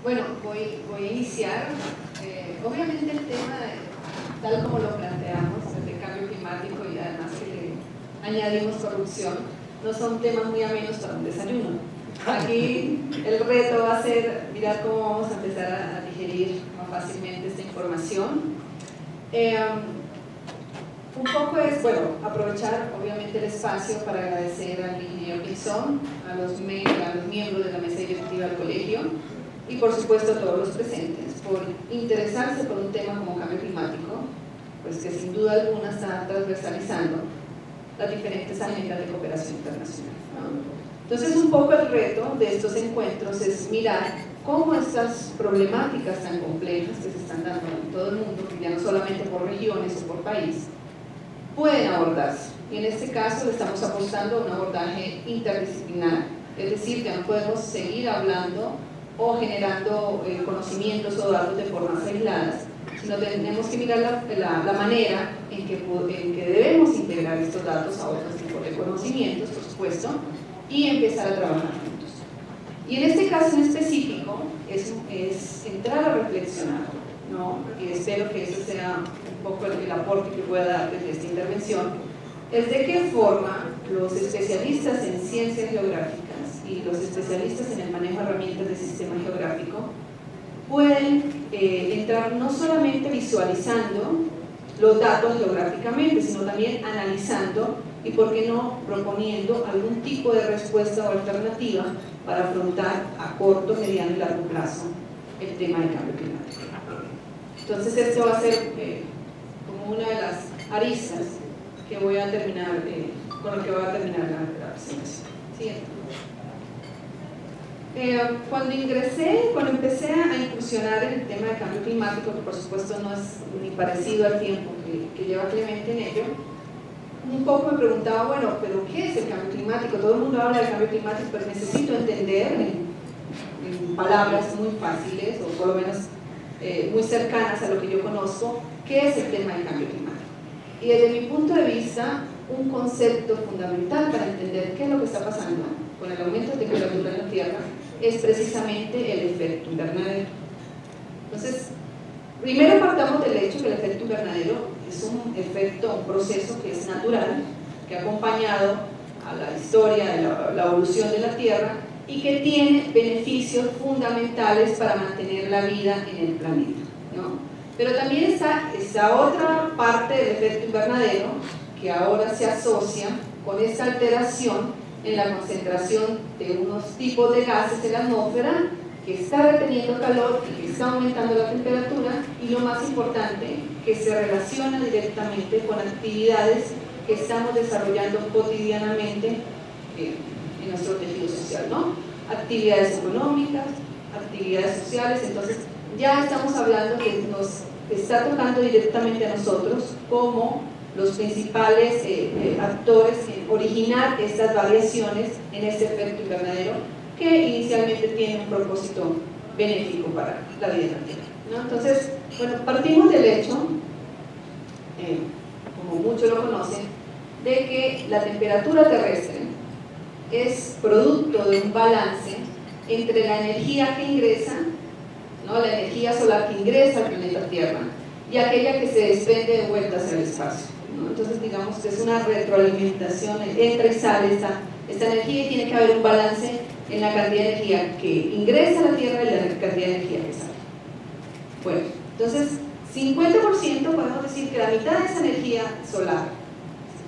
Bueno, voy a iniciar. Obviamente el tema, tal como lo planteamos, el de cambio climático y además que le añadimos corrupción, no son temas muy amenos para un desayuno. Aquí el reto va a ser mirar cómo vamos a empezar a digerir más fácilmente esta información. Un poco es, bueno, aprovechar obviamente el espacio para agradecer al ingeniero Pinzón, a los miembros de la mesa directiva del colegio y por supuesto a todos los presentes por interesarse por un tema como cambio climático, pues que sin duda alguna está transversalizando las diferentes agendas de cooperación internacional, ¿no? Entonces un poco el reto de estos encuentros es mirar cómo estas problemáticas tan complejas que se están dando en todo el mundo, que ya no solamente por regiones o por país, pueden abordarse. Y en este caso le estamos apostando a un abordaje interdisciplinar, es decir, que no podemos seguir hablando o generando conocimientos o datos de formas aisladas, sino tenemos que mirar la manera en que debemos integrar estos datos a otros tipos de conocimientos, por supuesto, y empezar a trabajar juntos. Y en este caso en específico es entrar a reflexionar, ¿no? Y espero que eso sea un poco el aporte que pueda dar desde esta intervención, es de qué forma los especialistas en ciencias geográficas y los especialistas en el manejo de herramientas del sistema geográfico pueden entrar no solamente visualizando los datos geográficamente, sino también analizando y, por qué no, proponiendo algún tipo de respuesta o alternativa para afrontar a corto, mediano y largo plazo el tema del cambio climático. Entonces esto va a ser como una de las aristas que voy a terminar, con lo que voy a terminar la presentación. Siguiente. Cuando empecé a incursionar en el tema del cambio climático, que por supuesto no es ni parecido al tiempo que lleva Clemente en ello, un poco me preguntaba, bueno, ¿pero qué es el cambio climático? Todo el mundo habla del cambio climático, pero necesito entender en palabras muy fáciles, o por lo menos muy cercanas a lo que yo conozco, qué es el tema del cambio climático. Y desde mi punto de vista, un concepto fundamental para entender qué es lo que está pasando con el aumento de temperatura en la Tierra es precisamente el efecto invernadero. Entonces, primero partamos del hecho que el efecto invernadero es un efecto, un proceso que es natural, que ha acompañado a la historia de la evolución de la Tierra y que tiene beneficios fundamentales para mantener la vida en el planeta, ¿no? Pero también está esa otra parte del efecto invernadero que ahora se asocia con esta alteración en la concentración de unos tipos de gases en la atmósfera que está reteniendo calor y que está aumentando la temperatura, y lo más importante, que se relaciona directamente con actividades que estamos desarrollando cotidianamente en nuestro tejido social, ¿no? Actividades económicas, actividades sociales. Entonces ya estamos hablando que nos está tocando directamente a nosotros como los principales actores en originar estas variaciones en este efecto invernadero, que inicialmente tiene un propósito benéfico para la vida en la Tierra, ¿no? Entonces, bueno, partimos del hecho, como muchos lo conocen, de que la temperatura terrestre es producto de un balance entre la energía que ingresa, ¿no? La energía solar que ingresa al planeta Tierra y aquella que se desprende de vuelta hacia el espacio, ¿no? Entonces digamos que es una retroalimentación, entra y sale esta energía, y tiene que haber un balance en la cantidad de energía que ingresa a la Tierra y la cantidad de energía que sale. Bueno, entonces 50% podemos decir que la mitad de esa energía solar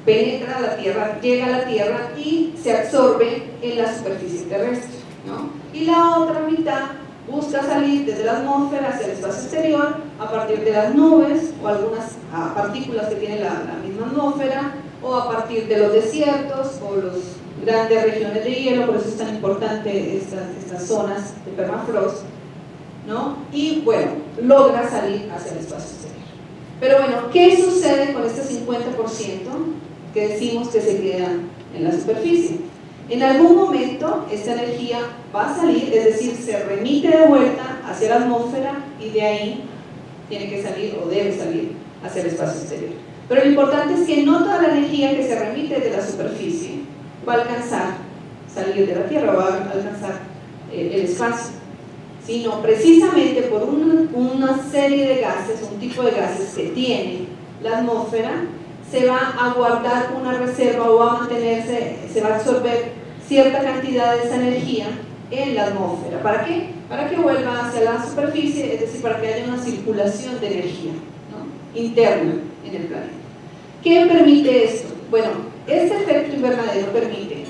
penetra a la Tierra, llega a la Tierra y se absorbe en la superficie terrestre, ¿no? Y la otra mitad busca salir desde la atmósfera hacia el espacio exterior a partir de las nubes o algunas partículas que tiene la misma atmósfera, o a partir de los desiertos o las grandes regiones de hielo. Por eso es tan importante estas zonas de permafrost, ¿no? Y bueno, logra salir hacia el espacio exterior. Pero bueno, ¿qué sucede con este 50% que decimos que se queda en la superficie? En algún momento esta energía va a salir, es decir, se remite de vuelta hacia la atmósfera, y de ahí tiene que salir o debe salir hacia el espacio exterior. Pero lo importante es que no toda la energía que se remite de la superficie va a alcanzar salir de la Tierra, va a alcanzar el espacio, sino precisamente por una serie de gases, un tipo de gases que tiene la atmósfera, se va a guardar una reserva o va a mantenerse, se va a absorber cierta cantidad de esa energía en la atmósfera. ¿Para qué? Para que vuelva hacia la superficie, es decir, para que haya una circulación de energía, ¿no?, interna en el planeta. ¿Qué permite esto? Bueno, este efecto invernadero permite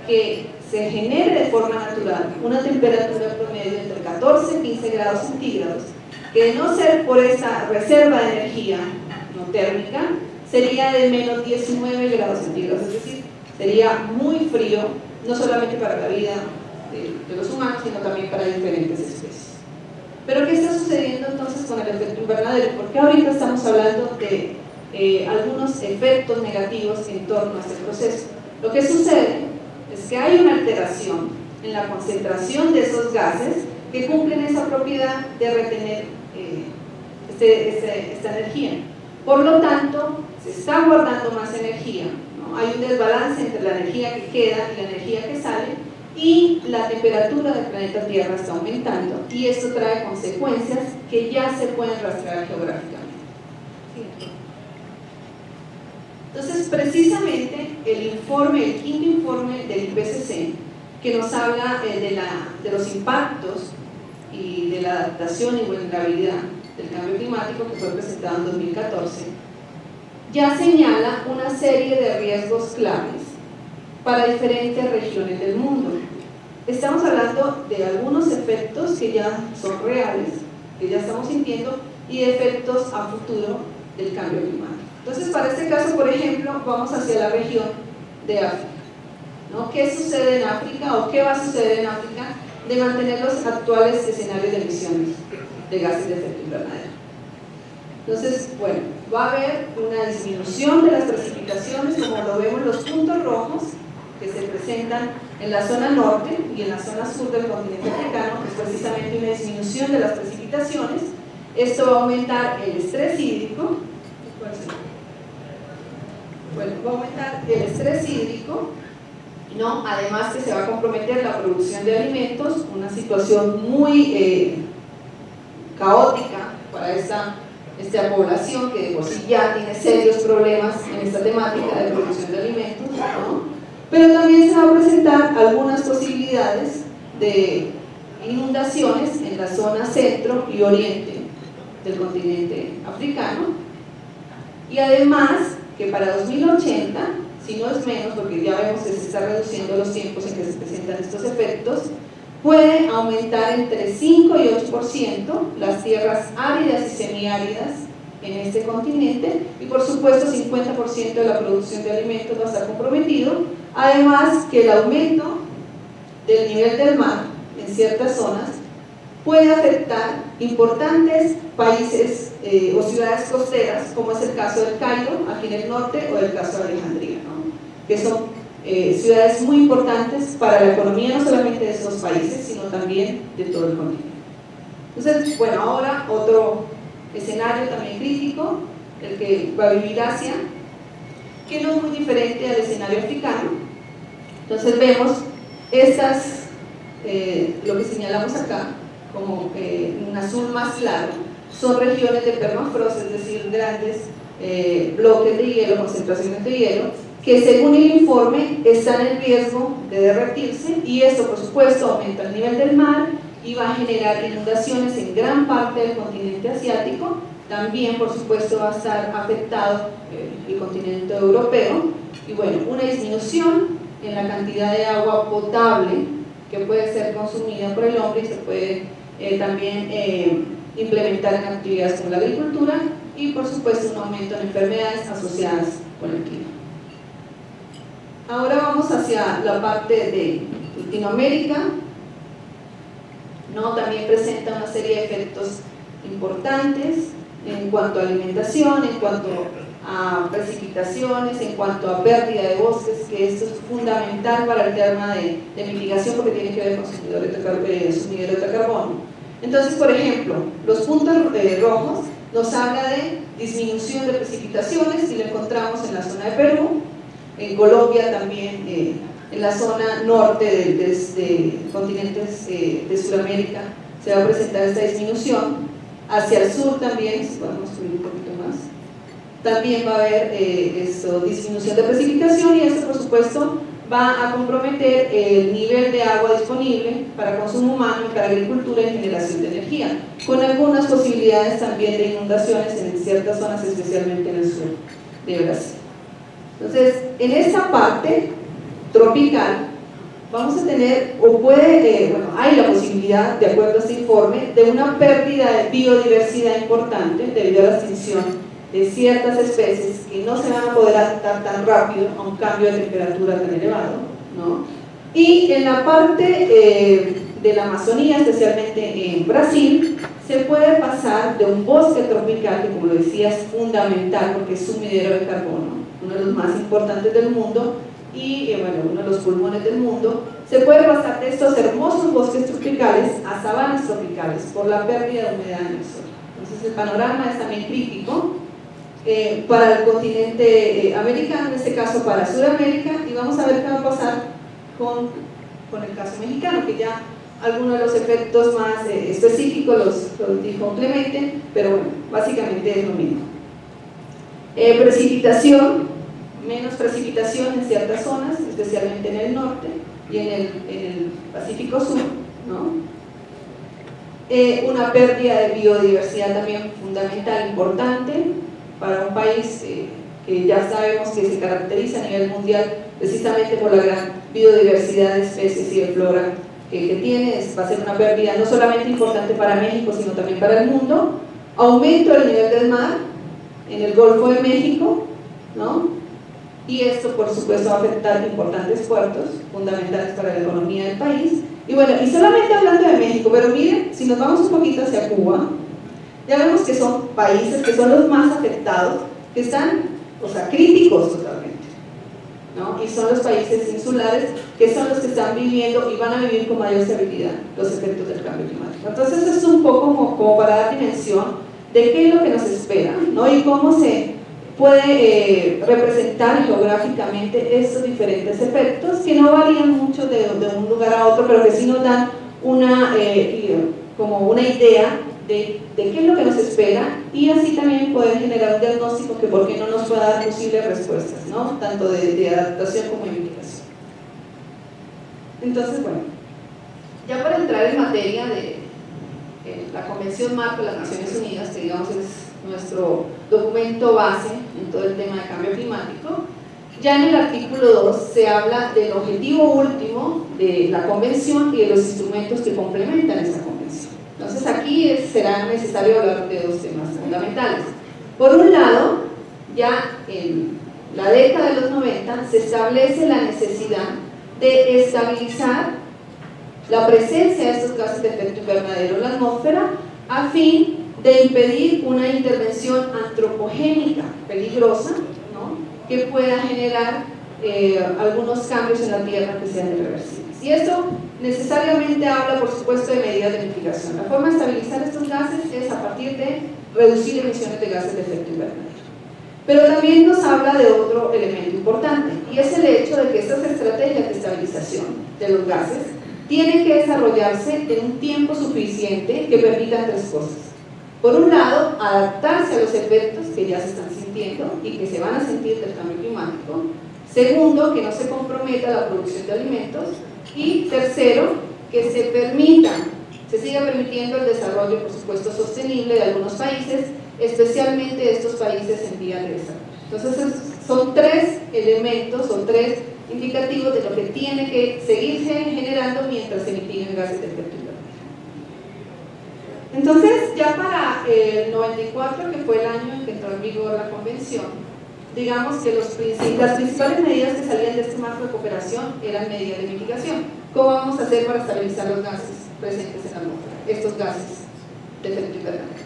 que se genere de forma natural una temperatura promedio entre 14 y 15 grados centígrados, que de no ser por esa reserva de energía no térmica, sería de menos 19 grados centígrados, es decir, sería muy frío, no solamente para la vida de los humanos, sino también para diferentes especies. Pero ¿qué está sucediendo entonces con el efecto invernadero? Porque ahorita estamos hablando de algunos efectos negativos en torno a este proceso. Lo que sucede es que hay una alteración en la concentración de esos gases que cumplen esa propiedad de retener esta energía. Por lo tanto, se está guardando más energía, ¿no? Hay un desbalance entre la energía que queda y la energía que sale, y la temperatura del planeta Tierra está aumentando, y esto trae consecuencias que ya se pueden rastrear geográficamente. Entonces, precisamente el quinto informe del IPCC, que nos habla de los impactos y de la adaptación y vulnerabilidad del cambio climático, que fue presentado en 2014, ya señala una serie de riesgos claves para diferentes regiones del mundo. Estamos hablando de algunos efectos que ya son reales, que ya estamos sintiendo, y de efectos a futuro del cambio climático. Entonces, para este caso, por ejemplo, vamos hacia la región de África, ¿no? ¿Qué sucede en África o qué va a suceder en África de mantener los actuales escenarios de emisiones de gases de efecto invernadero? Entonces, bueno, va a haber una disminución de las precipitaciones, como lo vemos los puntos rojos que se presentan en la zona norte y en la zona sur del continente africano, que es precisamente una disminución de las precipitaciones. Esto va a aumentar el estrés hídrico. Bueno, va a aumentar el estrés hídrico, ¿no? Además que se va a comprometer la producción de alimentos, una situación muy caótica para esta población que de por sí ya tiene serios problemas en esta temática de producción de alimentos, ¿no? Pero también se va a presentar algunas posibilidades de inundaciones en la zona centro y oriente del continente africano, y además que para 2080, si no es menos, porque ya vemos que se está reduciendo los tiempos en que se presentan estos efectos, puede aumentar entre 5 y 8% las tierras áridas y semiáridas en este continente, y por supuesto 50% de la producción de alimentos va a estar comprometido. Además que el aumento del nivel del mar en ciertas zonas puede afectar importantes países o ciudades costeras, como es el caso del Cairo, aquí en el norte, o el caso de Alejandría, ¿no? Que son ciudades muy importantes para la economía no solamente de esos países, sino también de todo el continente. Entonces, bueno, ahora otro escenario también crítico, el que va a vivir Asia, que no es muy diferente al escenario africano. Entonces vemos lo que señalamos acá como en azul más claro, son regiones de permafrost, es decir, grandes bloques de hielo, concentraciones de hielo, que según el informe están en riesgo de derretirse, y esto por supuesto aumenta el nivel del mar y va a generar inundaciones en gran parte del continente asiático. También por supuesto va a estar afectado el continente europeo, y bueno, una disminución en la cantidad de agua potable que puede ser consumida por el hombre, y se puede también implementar en actividades como la agricultura, y por supuesto un aumento en enfermedades asociadas con el clima. Ahora vamos hacia la parte de Latinoamérica, ¿no? También presenta una serie de efectos importantes en cuanto a alimentación, en cuanto a precipitaciones, en cuanto a pérdida de bosques, que esto es fundamental para el tema de mitigación, porque tiene que ver con sumidero de carbono. Entonces, por ejemplo, los puntos rojos nos habla de disminución de precipitaciones, y lo encontramos en la zona de Perú, en Colombia también, en la zona norte de continentes de Sudamérica se va a presentar esta disminución. Hacia el sur también, si podemos subir un poquito más, también va a haber disminución de precipitación, y eso por supuesto va a comprometer el nivel de agua disponible para consumo humano y para agricultura y generación de energía, con algunas posibilidades también de inundaciones en ciertas zonas, especialmente en el sur de Brasil. Entonces, en esta parte tropical vamos a tener, hay la posibilidad, de acuerdo a este informe, de una pérdida de biodiversidad importante debido a la extinción de ciertas especies que no se van a poder adaptar tan rápido a un cambio de temperatura tan elevado, ¿no? Y en la parte de la Amazonía, especialmente en Brasil, se puede pasar de un bosque tropical, que como lo decía es fundamental porque es sumidero de carbono, uno de los más importantes del mundo, y uno de los pulmones del mundo, se puede pasar de estos hermosos bosques tropicales a sabanas tropicales por la pérdida de humedad en el suelo. Entonces el panorama es también crítico para el continente americano, en este caso para Sudamérica, y vamos a ver qué va a pasar con el caso mexicano, que ya algunos de los efectos más específicos los dijo Clemente, pero bueno, básicamente es lo mismo. Precipitación, menos precipitación en ciertas zonas, especialmente en el norte y en el Pacífico Sur, ¿no? Una pérdida de biodiversidad también fundamental, importante para un país que ya sabemos que se caracteriza a nivel mundial precisamente por la gran biodiversidad de especies y de flora que tiene. Va a ser una pérdida no solamente importante para México, sino también para el mundo. Aumento del nivel del mar en el Golfo de México, ¿no? Y esto por supuesto va a afectar importantes puertos fundamentales para la economía del país. Y bueno, y solamente hablando de México, pero miren, si nos vamos un poquito hacia Cuba, ya vemos que son países que son los más afectados, que están, críticos totalmente, ¿no? Y son los países insulares que son los que están viviendo y van a vivir con mayor severidad los efectos del cambio climático. Entonces es un poco como para dar dimensión de qué es lo que nos espera, ¿no? Y cómo se puede representar geográficamente estos diferentes efectos, que no varían mucho de un lugar a otro, pero que sí nos dan como una idea de qué es lo que nos espera, y así también poder generar un diagnóstico que por qué no nos pueda dar posibles respuestas, ¿no? Tanto de adaptación como de mitigación. Entonces, bueno, ya para entrar en materia de la Convención Marco de las Naciones Unidas, que digamos es nuestro documento base en todo el tema de cambio climático, ya en el artículo 2 se habla del objetivo último de la convención y de los instrumentos que complementan esta convención. Entonces aquí será necesario hablar de dos temas fundamentales. Por un lado, ya en la década de los 90 se establece la necesidad de estabilizar la presencia de estos gases de efecto invernadero en la atmósfera a fin de impedir una intervención antropogénica peligrosa, ¿no? Que pueda generar algunos cambios en la Tierra que sean irreversibles. Y esto necesariamente habla, por supuesto, de medidas de mitigación. La forma de estabilizar estos gases es a partir de reducir emisiones de gases de efecto invernadero. Pero también nos habla de otro elemento importante, y es el hecho de que estas estrategias de estabilización de los gases tienen que desarrollarse en un tiempo suficiente que permitan tres cosas. Por un lado, adaptarse a los efectos que ya se están sintiendo y que se van a sentir del cambio climático. Segundo, que no se comprometa la producción de alimentos. Y tercero, que se siga permitiendo el desarrollo, por supuesto, sostenible de algunos países, especialmente de estos países en vías de desarrollo. Entonces, son tres elementos, son tres indicativos de lo que tiene que seguirse generando mientras se mitiguen gases de efecto invernadero. Entonces, ya para el 94, que fue el año en que entró en vigor la convención, digamos que las principales medidas que salían de este marco de cooperación eran medidas de mitigación. ¿Cómo vamos a hacer para estabilizar los gases presentes en la atmósfera? Estos gases de efecto invernadero.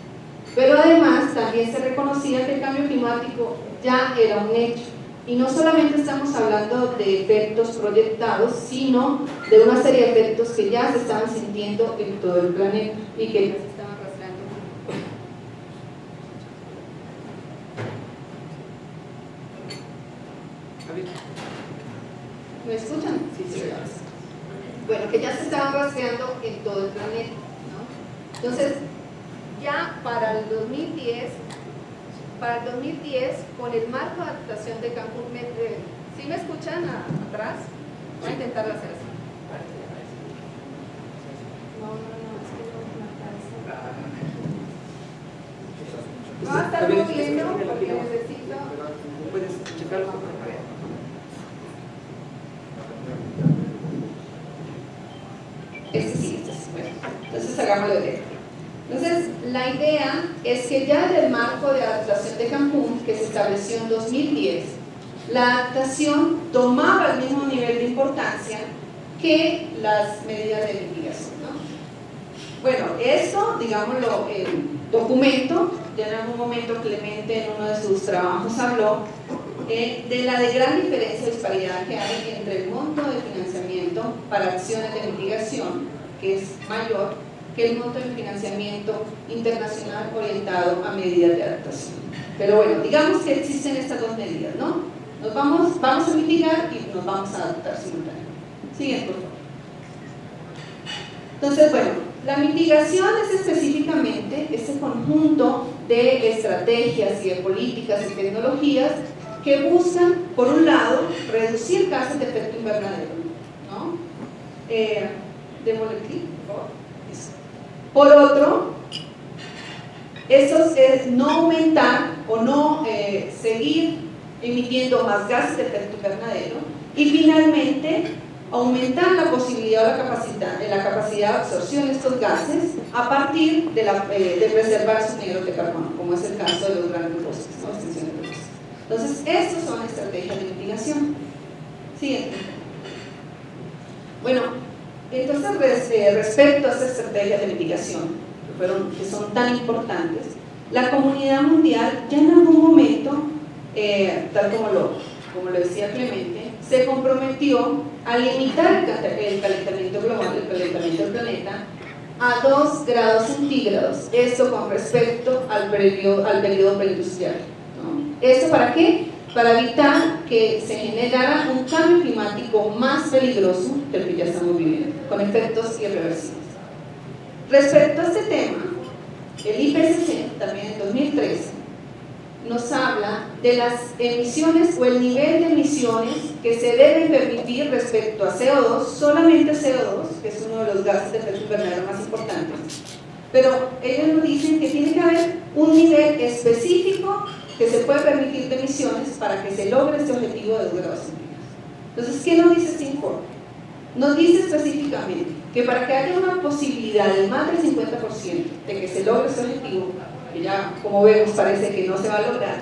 Pero además también se reconocía que el cambio climático ya era un hecho. Y no solamente estamos hablando de efectos proyectados, sino de una serie de efectos que ya se estaban sintiendo en todo el planeta y que ya se estaban rastreando. ¿Me escuchan? Sí, sí. Bueno, que ya se estaban rastreando en todo el planeta, ¿no? Entonces, ya para el 2010, con el marco de adaptación de Cancún, ¿sí me escuchan atrás? Voy a intentar hacer así. No, es que no me alcanza. Voy a estar moviendo porque necesito. ¿Puedes checarlo? Este sí. Bueno, entonces hagámoslo de. Entonces, la idea es que ya en el marco de adaptación de Cancún, que se estableció en 2010, la adaptación tomaba el mismo nivel de importancia que las medidas de mitigación, ¿no? Bueno, esto, digámoslo, el documento, ya en algún momento Clemente en uno de sus trabajos habló de la gran diferencia y disparidad que hay entre el monto de financiamiento para acciones de mitigación, que es mayor, que el monto de financiamiento internacional orientado a medidas de adaptación. Pero bueno, digamos que existen estas dos medidas, ¿no? Vamos a mitigar y nos vamos a adaptar simultáneamente. Siguiente, por favor. Entonces, bueno, la mitigación es específicamente ese conjunto de estrategias y de políticas y tecnologías que buscan, por un lado, reducir gases de efecto invernadero, ¿no? Démosle clic, por favor. Por otro, eso es no aumentar o no seguir emitiendo más gases de efecto invernadero, y finalmente aumentar la posibilidad o la capacidad de absorción de estos gases a partir de preservar sus negros de carbono, como es el caso de los grandes bosques, ¿no? Extensión de bosques. Entonces, estas son estrategias de mitigación. Siguiente. Bueno, entonces, respecto a estas estrategias de mitigación, que son tan importantes, la comunidad mundial ya en algún momento, tal como lo decía Clemente, se comprometió a limitar el calentamiento global, el calentamiento del planeta, a 2 grados centígrados, esto con respecto al periodo preindustrial, ¿no? ¿Esto para qué? Para evitar que se generara un cambio climático más peligroso que el que ya estamos viviendo, con efectos irreversibles. Respecto a este tema, el IPCC, también en 2013, nos habla de las emisiones o el nivel de emisiones que se deben permitir respecto a CO2, solamente CO2, que es uno de los gases de efecto invernadero más importantes, pero ellos nos dicen que tiene que haber un nivel específico que se puede permitir de emisiones para que se logre este objetivo de 2 grados centígrados. Entonces, ¿qué nos dice este informe? Nos dice específicamente que para que haya una posibilidad de más del 50% de que se logre este objetivo, que ya como vemos parece que no se va a lograr,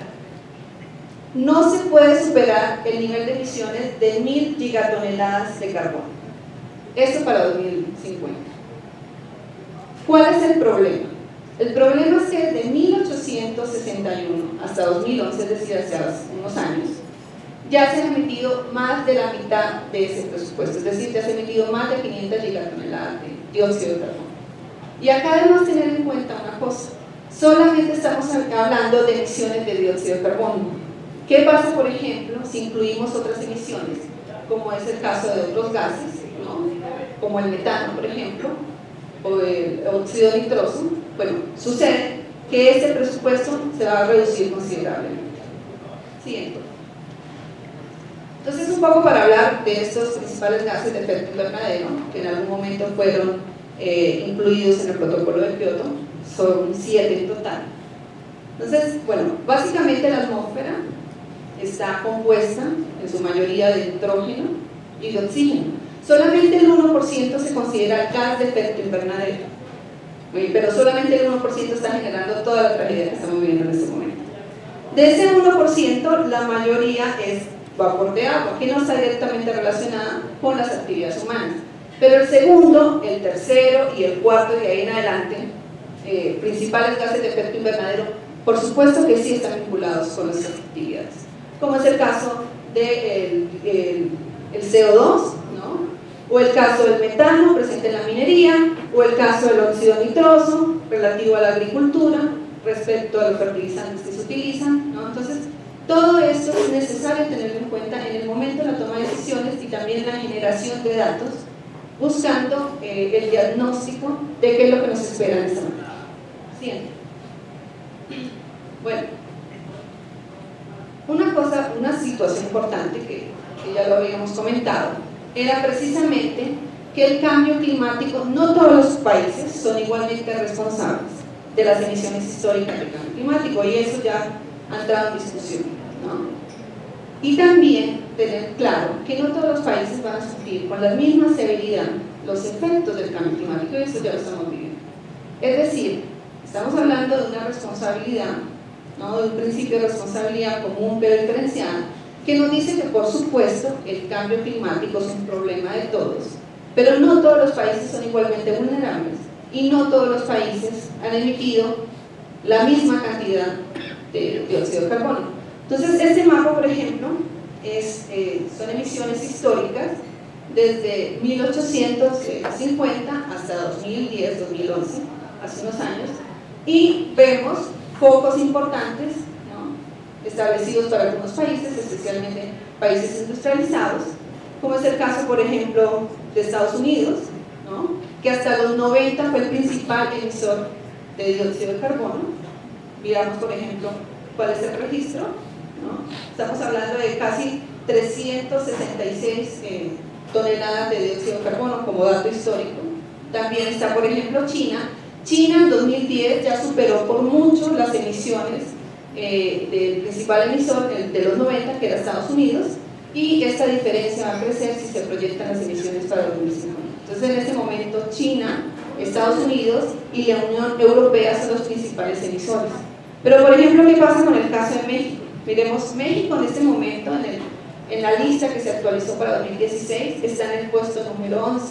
no se puede superar el nivel de emisiones de 1000 gigatoneladas de carbono. Esto para 2050. ¿Cuál es el problema? El problema es que desde 1861 hasta 2011, es decir, hace unos años, ya se han emitido más de la mitad de ese presupuesto, es decir, ya se han emitido más de 500 gigatoneladas de dióxido de carbono. Y acá debemos tener en cuenta una cosa, solamente estamos hablando de emisiones de dióxido de carbono. ¿Qué pasa, por ejemplo, si incluimos otras emisiones, como es el caso de otros gases, ¿no? Como el metano, por ejemplo, o el óxido nitroso? Bueno, sucede que ese presupuesto se va a reducir considerablemente. Siguiente. Entonces, un poco para hablar de estos principales gases de efecto invernadero, que en algún momento fueron incluidos en el protocolo de Kioto, son 7 en total. Entonces, bueno, básicamente la atmósfera está compuesta en su mayoría de nitrógeno y de oxígeno. Solamente el 1% se considera gas de efecto invernadero, pero solamente el 1% está generando toda la tragedia que estamos viviendo en este momento. De ese 1%, la mayoría es vapor de agua, que no está directamente relacionada con las actividades humanas. Pero el segundo, el tercero y el cuarto, de ahí en adelante, principales gases de efecto invernadero, por supuesto que sí están vinculados con nuestras actividades, como es el caso del CO2, ¿no? O el caso del metano presente en la minería, o el caso del óxido nitroso relativo a la agricultura respecto a los fertilizantes que se utilizan, ¿no? Entonces, todo esto es necesario tenerlo en cuenta en el momento de la toma de decisiones y también la generación de datos buscando el diagnóstico de qué es lo que nos espera en esta materia. Siguiente. Bueno, una situación importante que ya lo habíamos comentado, era precisamente que el cambio climático, no todos los países son igualmente responsables de las emisiones históricas del cambio climático, y eso ya ha entrado en discusión, ¿no? Y también tener claro que no todos los países van a sufrir con la misma severidad los efectos del cambio climático, y eso ya lo estamos viviendo. Es decir, estamos hablando de una responsabilidad, ¿no? De un principio de responsabilidad común pero diferenciada, que nos dice que por supuesto el cambio climático es un problema de todos, pero no todos los países son igualmente vulnerables y no todos los países han emitido la misma cantidad de dióxido de carbono. Entonces este mapa, por ejemplo, son emisiones históricas desde 1850 hasta 2010, 2011, hace unos años, y vemos focos importantes, ¿no?, establecidos para algunos países, especialmente países industrializados, como es el caso, por ejemplo, de Estados Unidos, ¿no?, que hasta los 90 fue el principal emisor de dióxido de carbono. Miramos, por ejemplo, cuál es el registro, ¿no? Estamos hablando de casi 366 toneladas de dióxido de carbono como dato histórico. También está, por ejemplo, China. China en 2010 ya superó por mucho las emisiones del principal emisor de los 90, que era Estados Unidos, y esta diferencia va a crecer si se proyectan las emisiones para 2050. Entonces, en este momento, China, Estados Unidos y la Unión Europea son los principales emisores. Pero, por ejemplo, ¿qué pasa con el caso de México? Miremos, México en este momento, en la lista que se actualizó para 2016, está en el puesto número 11.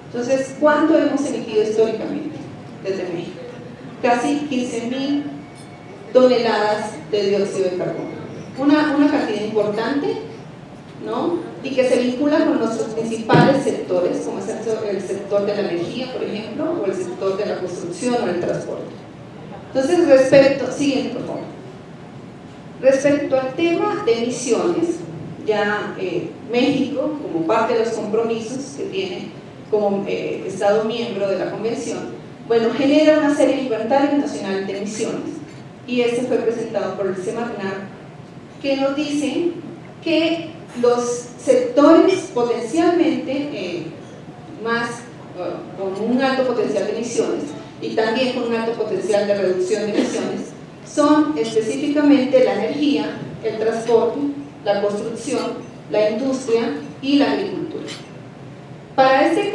Entonces, ¿cuánto hemos emitido históricamente desde México? Casi 15.000 toneladas de dióxido de carbono. Una cantidad importante, ¿no?, y que se vincula con nuestros principales sectores, como es el sector de la energía, por ejemplo, o el sector de la construcción o el transporte. Entonces, siguiente, por favor. Respecto al tema de emisiones, ya México, como parte de los compromisos que tiene como Estado miembro de la Convención, bueno, genera una serie de inventario nacional de emisiones, y este fue presentado por el Semarnat, que nos dice que los sectores potencialmente con un alto potencial de emisiones y también con un alto potencial de reducción de emisiones son específicamente la energía, el transporte, la construcción, la industria y la agricultura. Para este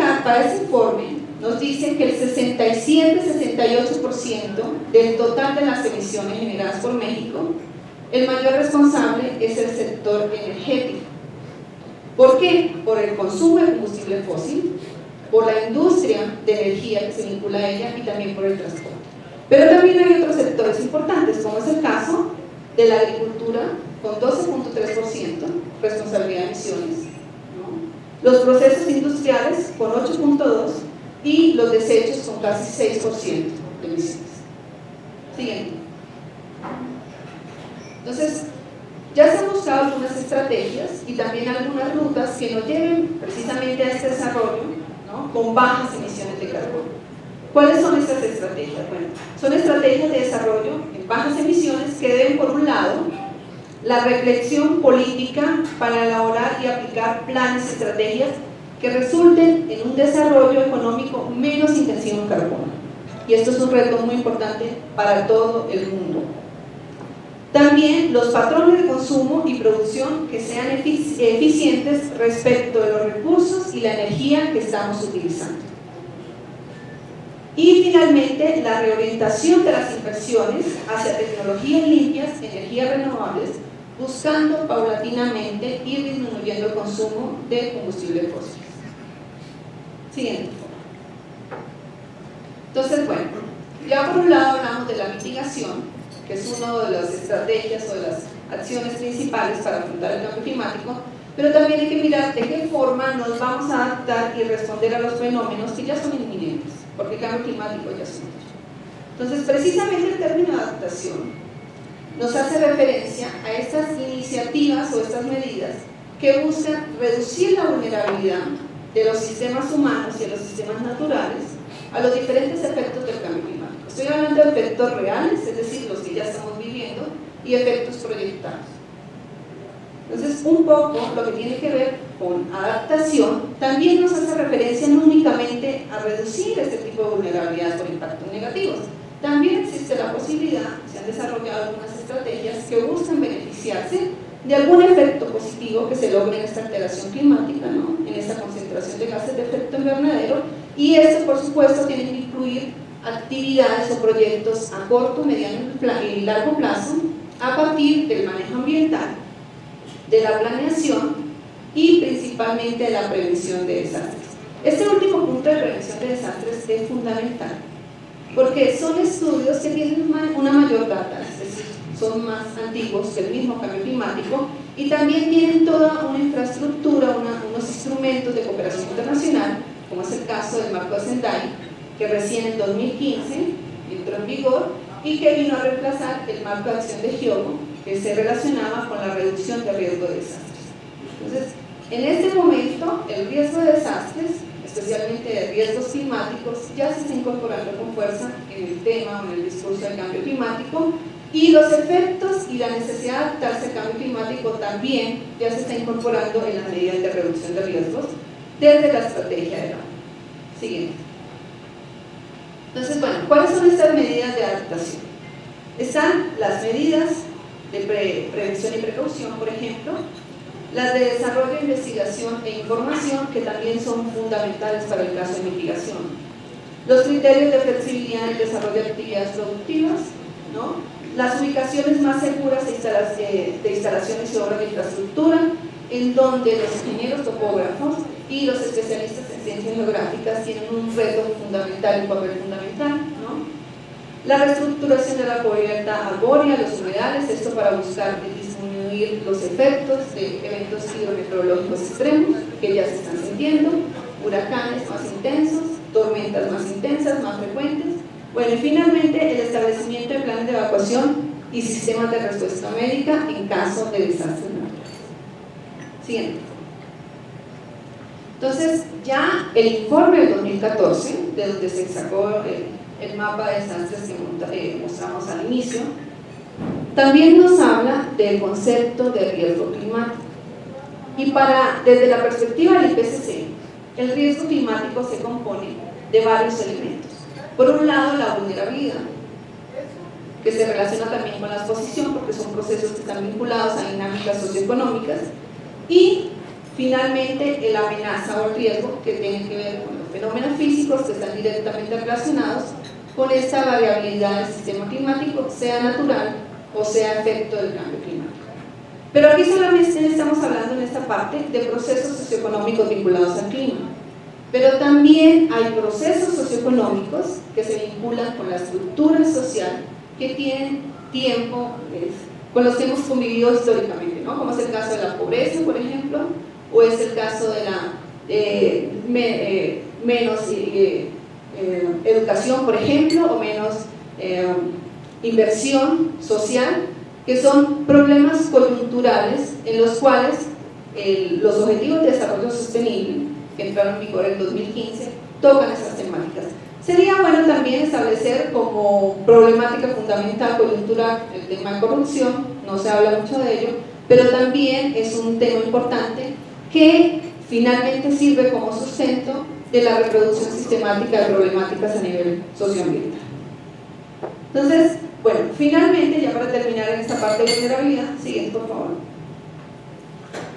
informe nos dice que el 67-68% del total de las emisiones generadas por México, el mayor responsable es el sector energético. ¿Por qué? Por el consumo de combustible fósil, por la industria de energía que se vincula a ella y también por el transporte. Pero también hay otros sectores importantes, como es el caso de la agricultura, con 12.3% responsabilidad de emisiones, ¿no?, los procesos industriales con 8.2% y los desechos con casi 6% de emisiones. Siguiente. Entonces, ya se han buscado algunas estrategias y también algunas rutas que nos lleven precisamente a este desarrollo, ¿no?, con bajas emisiones de carbono. ¿Cuáles son estas estrategias? Bueno, son estrategias de desarrollo en bajas emisiones que deben, por un lado, la reflexión política para elaborar y aplicar planes y estrategias que resulten en un desarrollo económico menos intensivo en carbono. Y esto es un reto muy importante para todo el mundo. También los patrones de consumo y producción que sean eficientes respecto de los recursos y la energía que estamos utilizando. Y finalmente, la reorientación de las inversiones hacia tecnologías limpias, energías renovables, buscando paulatinamente ir disminuyendo el consumo de combustibles fósiles. Siguiente. Entonces, bueno, ya por un lado hablamos de la mitigación, que es una de las estrategias o de las acciones principales para afrontar el cambio climático, pero también hay que mirar de qué forma nos vamos a adaptar y responder a los fenómenos que ya son inminentes, porque el cambio climático ya es un hecho. Entonces, precisamente el término de adaptación nos hace referencia a estas iniciativas o estas medidas que buscan reducir la vulnerabilidad de los sistemas humanos y de los sistemas naturales a los diferentes efectos del cambio climático. Estoy hablando de efectos reales, es decir, los que ya estamos viviendo, y efectos proyectados. Entonces, un poco lo que tiene que ver con adaptación también nos hace referencia no únicamente a reducir este tipo de vulnerabilidades por impactos negativos. También existe la posibilidad, se han desarrollado algunas estrategias que buscan beneficiarse de algún efecto positivo que se logre en esta alteración climática, ¿no? En esta concentración de gases de efecto invernadero, y esto por supuesto tiene que incluir actividades o proyectos a corto, mediano y largo plazo a partir del manejo ambiental, de la planeación y principalmente de la prevención de desastres. Este último punto de prevención de desastres es fundamental porque son estudios que tienen una mayor data, es decir, son más antiguos que el mismo cambio climático y también tienen toda una infraestructura, unos instrumentos de cooperación internacional, como es el caso del marco de Sendai, que recién en 2015 entró en vigor y que vino a reemplazar el marco de acción de Hyogo, que se relacionaba con la reducción de riesgo de desastres. Entonces, en este momento, el riesgo de desastres, especialmente de riesgos climáticos, ya se está incorporando con fuerza en el tema o en el discurso del cambio climático, y los efectos y la necesidad de adaptarse al cambio climático también ya se está incorporando en las medidas de reducción de riesgos desde la estrategia de la ONU. Siguiente. Entonces, bueno, ¿cuáles son estas medidas de adaptación? Están las medidas de prevención y precaución, por ejemplo, las de desarrollo, investigación e información, que también son fundamentales para el caso de mitigación, los criterios de flexibilidad en el desarrollo de actividades productivas, ¿no? Las ubicaciones más seguras de instalaciones y obras de infraestructura, en donde los ingenieros topógrafos y los especialistas en ciencias geográficas tienen un reto fundamental, un papel fundamental, ¿no? La reestructuración de la cubierta arbórea, los humedales, esto para buscar disminuir los efectos de eventos hidrometeorológicos extremos que ya se están sintiendo, huracanes más intensos, tormentas más intensas, más frecuentes. Bueno, y finalmente el establecimiento de planes de evacuación y sistemas de respuesta médica en caso de desastres naturales. Siguiente. Entonces, ya el informe del 2014, de donde se sacó el mapa de desastres que mostramos al inicio, también nos habla del concepto de riesgo climático. Y desde la perspectiva del IPCC, el riesgo climático se compone de varios elementos. Por un lado, la vulnerabilidad, que se relaciona también con la exposición, porque son procesos que están vinculados a dinámicas socioeconómicas, y finalmente la amenaza o el riesgo, que tiene que ver con los fenómenos físicos que están directamente relacionados con esta variabilidad del sistema climático, sea natural o sea efecto del cambio climático. Pero aquí solamente estamos hablando en esta parte de procesos socioeconómicos vinculados al clima. Pero también hay procesos socioeconómicos que se vinculan con la estructura social que tienen tiempo, con los que hemos convivido históricamente, ¿no? Como es el caso de la pobreza, por ejemplo, o es el caso de la menos educación, por ejemplo, o menos inversión social, que son problemas coyunturales en los cuales los objetivos de desarrollo sostenible que entraron en vigor en 2015 tocan esas temáticas. Sería bueno también establecer como problemática fundamental coyuntural el tema de corrupción, no se habla mucho de ello, pero también es un tema importante que finalmente sirve como sustento de la reproducción sistemática de problemáticas a nivel socioambiental. Entonces, bueno, finalmente, ya para terminar en esta parte de vulnerabilidad, siguiente por favor.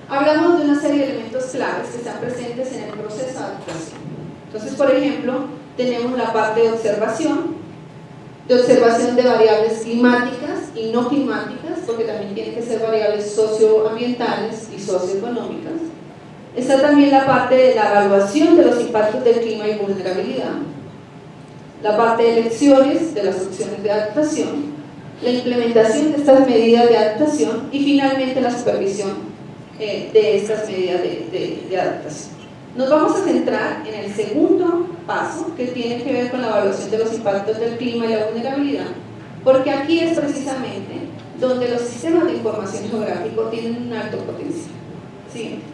Hablamos de una serie de elementos claves que están presentes en el proceso de adaptación. Entonces, por ejemplo, tenemos la parte de observación de variables climáticas y no climáticas, porque también tienen que ser variables socioambientales y socioeconómicas. Está también la parte de la evaluación de los impactos del clima y vulnerabilidad, la parte de elecciones de las opciones de adaptación, la implementación de estas medidas de adaptación y finalmente la supervisión de estas medidas de adaptación. Nos vamos a centrar en el segundo paso, que tiene que ver con la evaluación de los impactos del clima y la vulnerabilidad, porque aquí es precisamente donde los sistemas de información geográfico tienen un alto potencial. Siguiente.